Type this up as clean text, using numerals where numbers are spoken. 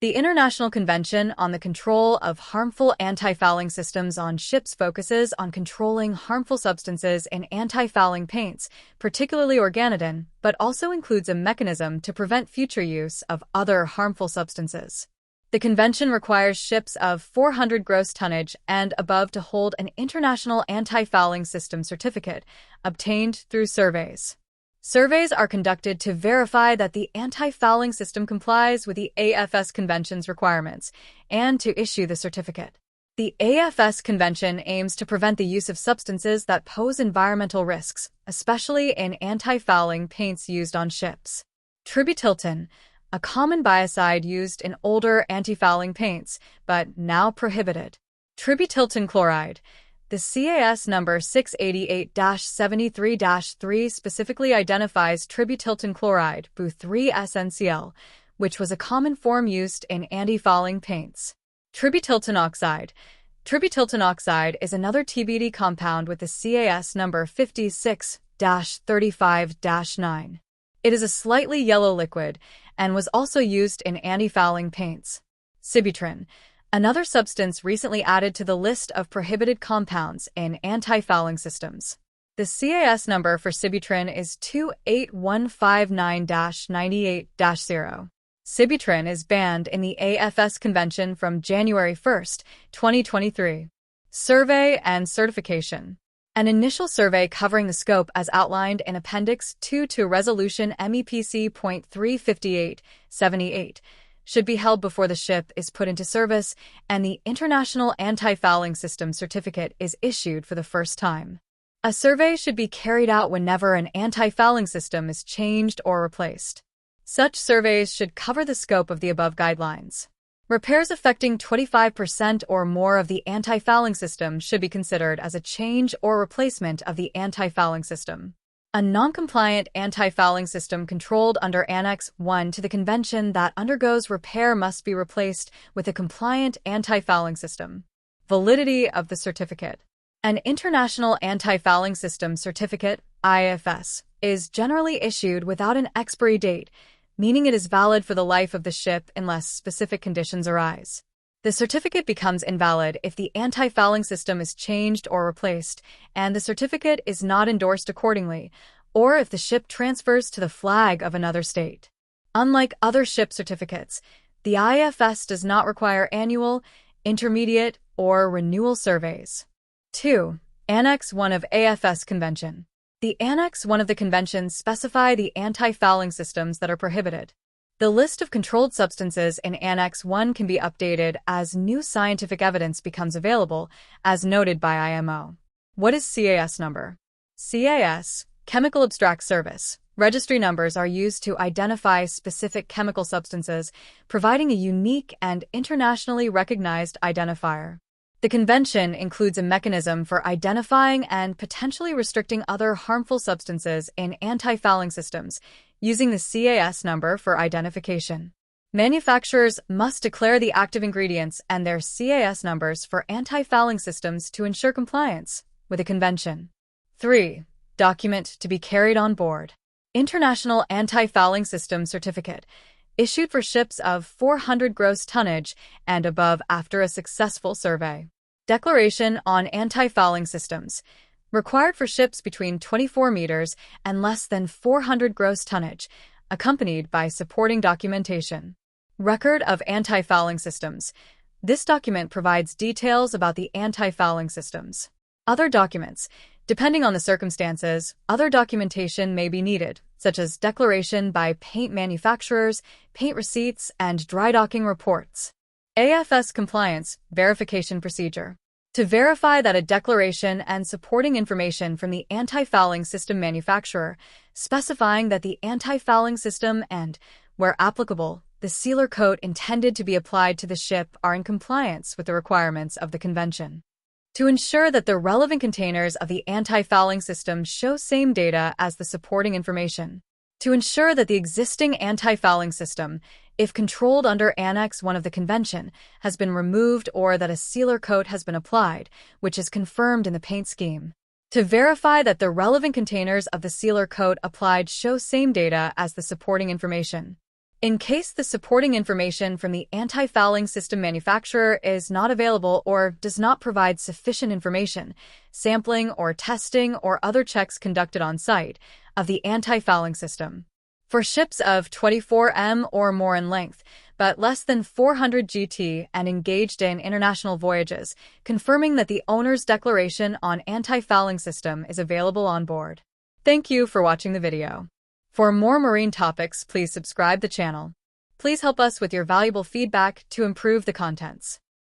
The International Convention on the Control of Harmful Anti-Fouling Systems on Ships focuses on controlling harmful substances in anti-fouling paints, particularly organotin, but also includes a mechanism to prevent future use of other harmful substances. The convention requires ships of 400 gross tonnage and above to hold an International Anti-Fouling System certificate, obtained through surveys. Surveys are conducted to verify that the anti-fouling system complies with the AFS Convention's requirements and to issue the certificate. The AFS Convention aims to prevent the use of substances that pose environmental risks, especially in anti-fouling paints used on ships. Tributyltin, a common biocide used in older anti-fouling paints, but now prohibited. Tributyltin chloride. The CAS number 688-73-3 specifically identifies tributyltin chloride, Bu3SNCl, which was a common form used in anti-fouling paints. Tributyltin oxide. Tributyltin oxide is another TBD compound with the CAS number 56-35-9. It is a slightly yellow liquid and was also used in anti-fouling paints. Sibutrin. Another substance recently added to the list of prohibited compounds in anti-fouling systems. The CAS number for Sibutrin is 28159-98-0. Sibutrin is banned in the AFS Convention from January 1, 2023. Survey and certification. An initial survey covering the scope as outlined in Appendix 2 to Resolution MEPC.358-78 should be held before the ship is put into service and the International Anti-Fouling System certificate is issued for the first time. A survey should be carried out whenever an anti-fouling system is changed or replaced. Such surveys should cover the scope of the above guidelines. Repairs affecting 25% or more of the anti-fouling system should be considered as a change or replacement of the anti-fouling system. A non-compliant anti-fouling system controlled under Annex 1 to the Convention that undergoes repair must be replaced with a compliant anti-fouling system. Validity of the certificate. An International Anti-Fouling System Certificate, IFS, is generally issued without an expiry date, meaning it is valid for the life of the ship unless specific conditions arise. The certificate becomes invalid if the anti-fouling system is changed or replaced, and the certificate is not endorsed accordingly, or if the ship transfers to the flag of another state. Unlike other ship certificates, the IFS does not require annual, intermediate, or renewal surveys. 2. Annex 1 of AFS Convention. The Annex 1 of the Convention specify the anti-fouling systems that are prohibited. The list of controlled substances in Annex 1 can be updated as new scientific evidence becomes available, as noted by IMO. What is CAS number? CAS, Chemical Abstract Service. Registry numbers are used to identify specific chemical substances, providing a unique and internationally recognized identifier. The Convention includes a mechanism for identifying and potentially restricting other harmful substances in anti-fouling systems, using the CAS number for identification. Manufacturers must declare the active ingredients and their CAS numbers for anti-fouling systems to ensure compliance with the Convention. 3. Document to be carried on board. International Anti-Fouling System Certificate, issued for ships of 400 gross tonnage and above after a successful survey. Declaration on Anti-Fouling Systems, required for ships between 24 meters and less than 400 gross tonnage, accompanied by supporting documentation. Record of anti-fouling systems. This document provides details about the anti-fouling systems. Other documents. Depending on the circumstances, other documentation may be needed, such as declaration by paint manufacturers, paint receipts, and dry docking reports. AFS Compliance Verification Procedure. To verify that a declaration and supporting information from the anti-fouling system manufacturer, specifying that the anti-fouling system and, where applicable, the sealer coat intended to be applied to the ship are in compliance with the requirements of the Convention. To ensure that the relevant containers of the anti-fouling system show same data as the supporting information. To ensure that the existing anti-fouling system, if controlled under Annex 1 of the Convention, has been removed or that a sealer coat has been applied, which is confirmed in the paint scheme. To verify that the relevant containers of the sealer coat applied show same data as the supporting information. In case the supporting information from the anti-fouling system manufacturer is not available or does not provide sufficient information, sampling or testing or other checks conducted on site of the anti-fouling system. For ships of 24 m or more in length, but less than 400 GT and engaged in international voyages, confirming that the owner's declaration on anti-fouling system is available on board. Thank you for watching the video. For more marine topics, please subscribe the channel. Please help us with your valuable feedback to improve the contents.